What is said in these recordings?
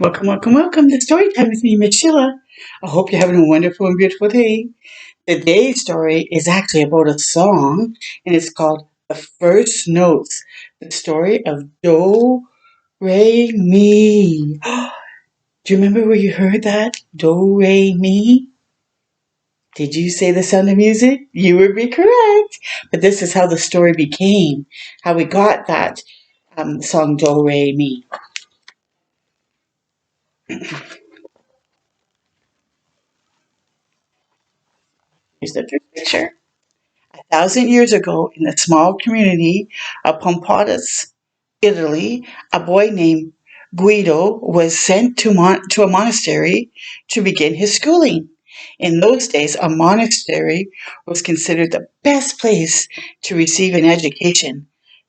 Welcome, welcome, welcome to Story Time with me, Miss Sheila. I hope you're having a wonderful and beautiful day. Today's story is actually about a song, and it's called The First Notes, the story of Do, Re, Mi. Do you remember where you heard that? Do, Re, Mi? Did you say the sound of music? You would be correct. But this is how the story became, how we got that song Do, Re, Mi. Here's the first picture. 1,000 years ago, in the small community of Pompotus, Italy, a boy named Guido was sent to a monastery to begin his schooling. In those days, a monastery was considered the best place to receive an education.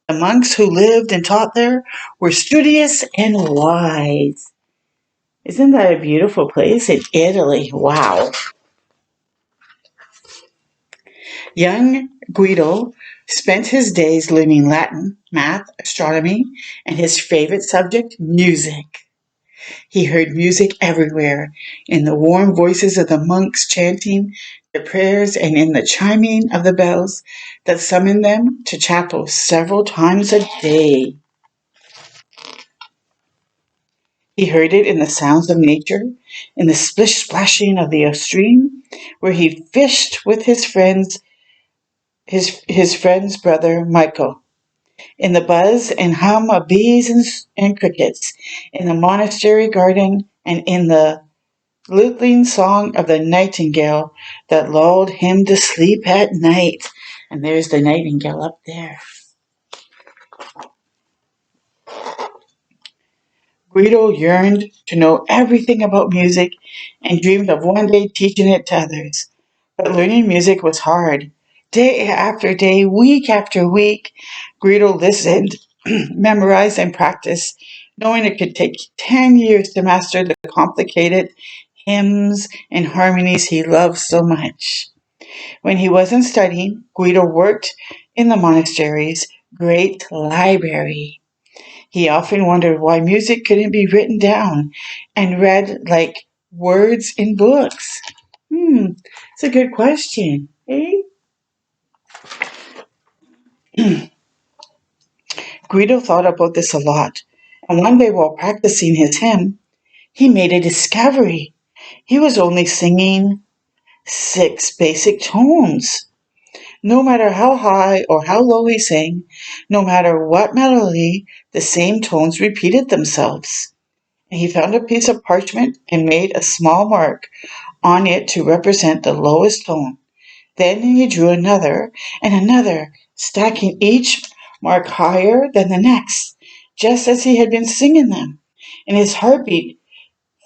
The monks who lived and taught there were studious and wise. Isn't that a beautiful place in Italy? Wow. Young Guido spent his days learning Latin, math, astronomy, and his favorite subject, music. He heard music everywhere, in the warm voices of the monks chanting their prayers and in the chiming of the bells that summoned them to chapel several times a day. He heard it in the sounds of nature, in the splish splashing of the stream, where he fished with his friend's brother Michael, in the buzz and hum of bees and crickets, in the monastery garden, and in the lilting song of the nightingale that lulled him to sleep at night. And there's the nightingale up there. Guido yearned to know everything about music and dreamed of one day teaching it to others. But learning music was hard. Day after day, week after week, Guido listened, memorized, and practiced, knowing it could take 10 years to master the complicated hymns and harmonies he loved so much. When he wasn't studying, Guido worked in the monastery's great library. He often wondered why music couldn't be written down and read like words in books. It's a good question, eh? Guido thought about this a lot, and one day while practicing his hymn, he made a discovery. He was only singing 6 basic tones. No matter how high or how low he sang, no matter what melody, the same tones repeated themselves. He found a piece of parchment and made a small mark on it to represent the lowest tone. Then he drew another and another, stacking each mark higher than the next, just as he had been singing them. And his heart beat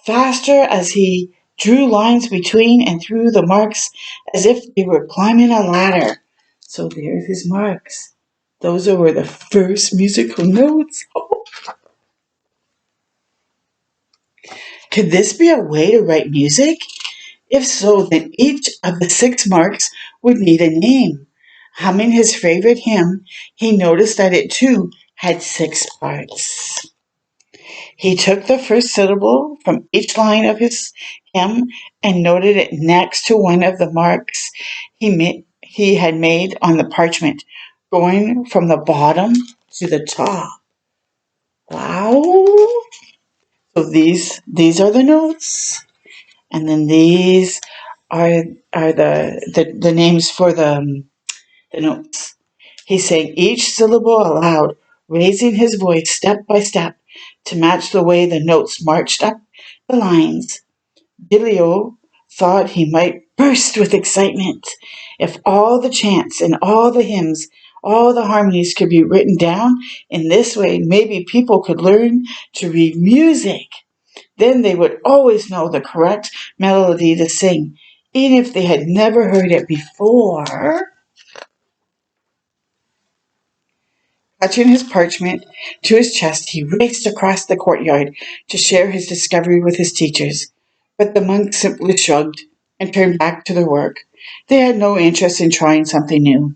faster as he drew lines between and through the marks as if they were climbing a ladder. So there's his marks. Those were the first musical notes. Could this be a way to write music? If so, then each of the 6 marks would need a name. Humming his favorite hymn, he noticed that it too had 6 parts. He took the first syllable from each line of his hymn and noted it next to one of the marks he had made on the parchment, going from the bottom to the top. Wow! So these are the notes. And then these are the names for the notes. He sang each syllable aloud, raising his voice step by step to match the way the notes marched up the lines. Giglio thought he might burst with excitement. If all the chants and all the hymns, all the harmonies could be written down in this way, maybe people could learn to read music. Then they would always know the correct melody to sing, even if they had never heard it before. Touching his parchment to his chest, he raced across the courtyard to share his discovery with his teachers. But the monks simply shrugged and turned back to their work. They had no interest in trying something new.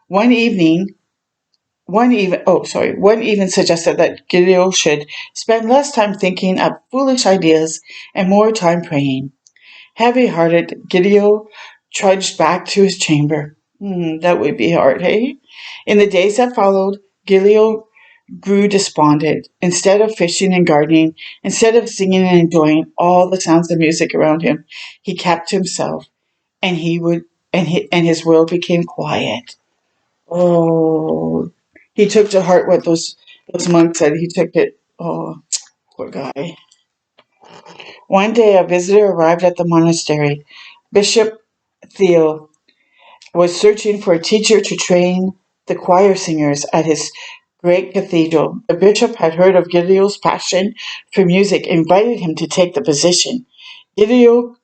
One evening, One even suggested that Gideon should spend less time thinking up foolish ideas and more time praying. Heavy-hearted, Gideon trudged back to his chamber. That would be hard, hey? In the days that followed, Gideon grew despondent. Instead of fishing and gardening, instead of singing and enjoying all the sounds of music around him, he kept to himself, and he would and his world became quiet. Oh, he took to heart what those monks said. He took it. Oh, poor guy. One day, a visitor arrived at the monastery. Bishop Theo was searching for a teacher to train the choir singers at his great cathedral. The bishop had heard of Gideon's passion for music and invited him to take the position. Gideon,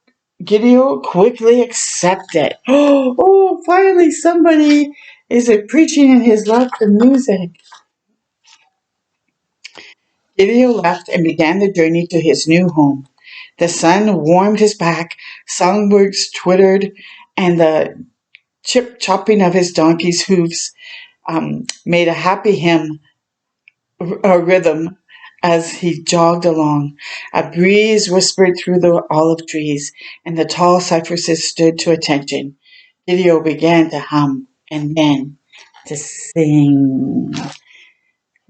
Gideon quickly accepted. Oh, finally somebody is preaching in his love for music. Gideon left and began the journey to his new home. The sun warmed his back, songbirds twittered, and the chip chopping of his donkey's hooves made a happy hymn or rhythm as he jogged along. A breeze whispered through the olive trees, and the tall cypresses stood to attention. Gideon began to hum and then to sing.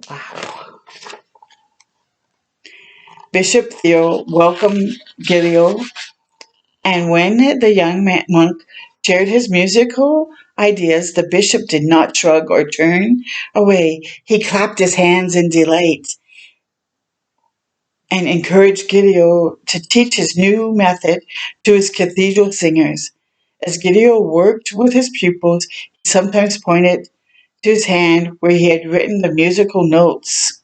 Wow. Bishop Theo welcomed Gideon, and when the young monk shared his musical ideas, the bishop did not shrug or turn away. He clapped his hands in delight and encouraged Gideon to teach his new method to his cathedral singers. As Gideon worked with his pupils, he sometimes pointed to his hand where he had written the musical notes.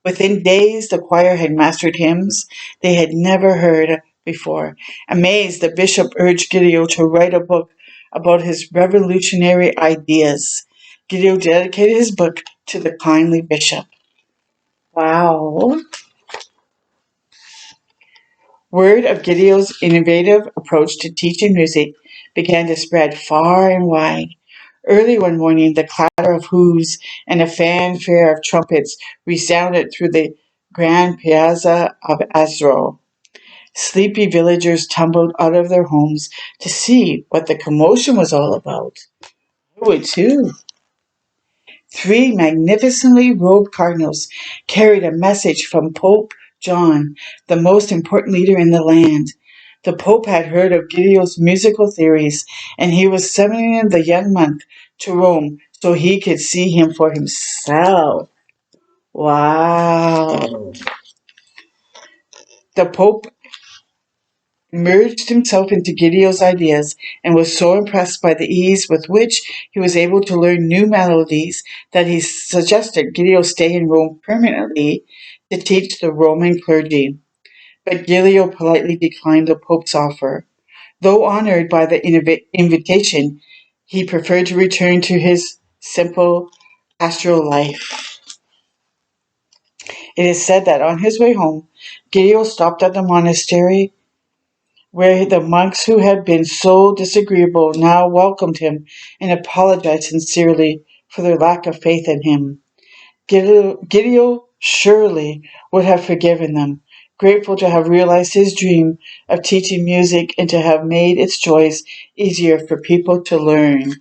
Within days, the choir had mastered hymns they had never heard before. Amazed, the bishop urged Gideon to write a book about his revolutionary ideas. Gideon dedicated his book to the kindly bishop. Wow. Word of Gideon's innovative approach to teaching music began to spread far and wide. Early one morning, the clatter of hooves and a fanfare of trumpets resounded through the grand piazza of Azro. Sleepy villagers tumbled out of their homes to see what the commotion was all about. I would too. Three magnificently robed cardinals carried a message from Pope John, the most important leader in the land. The Pope had heard of Gideon's musical theories, and he was summoning the young monk to Rome so he could see him for himself. Wow. The Pope merged himself into Gideon's ideas and was so impressed by the ease with which he was able to learn new melodies that he suggested Gideon stay in Rome permanently to teach the Roman clergy. But Gideon politely declined the Pope's offer. Though honored by the invitation, he preferred to return to his simple pastoral life. It is said that on his way home, Gideon stopped at the monastery where the monks who had been so disagreeable now welcomed him and apologized sincerely for their lack of faith in him. Gideon surely would have forgiven them, grateful to have realized his dream of teaching music and to have made its joys easier for people to learn.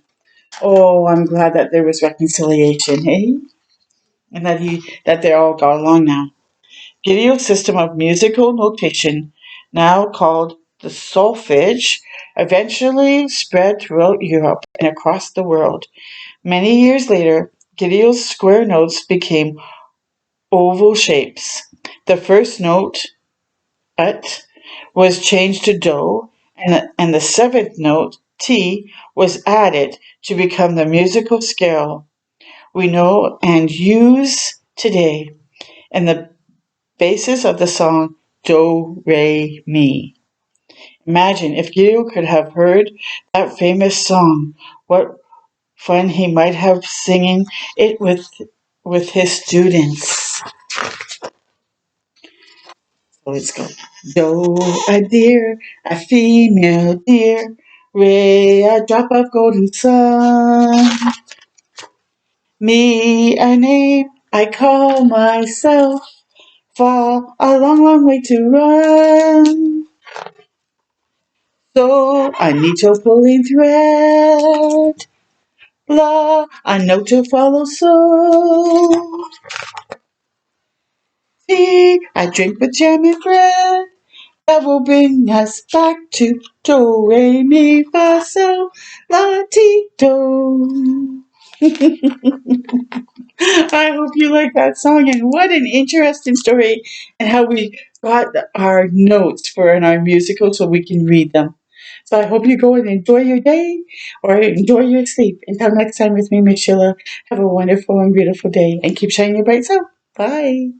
Oh, I'm glad that there was reconciliation, hey? And that they all got along now. Gideon's system of musical notation, now called the solfege, eventually spread throughout Europe and across the world. Many years later, Gideon's square notes became oval shapes. The first note, ut, was changed to do, and the seventh note, t, was added to become the musical scale we know and use today. And the basis of the song Do, Re, Mi. Imagine if Gideon could have heard that famous song, what fun he might have singing it with his students. So let's go. Do, a deer, a female deer, Re, a drop of golden sun. Me a name I call myself. For a long, long way to run. So a needle pulling thread. La, a note to follow. So tea, a drink with jam and bread. That will bring us back to do, re, mi, fa, sol, la, ti, do. I hope you like that song, and what an interesting story, and how we got our notes for in our musical so we can read them. So I hope you go and enjoy your day or enjoy your sleep. Until next time with me, Miss Sheila, have a wonderful and beautiful day and keep shining your bright self. Bye.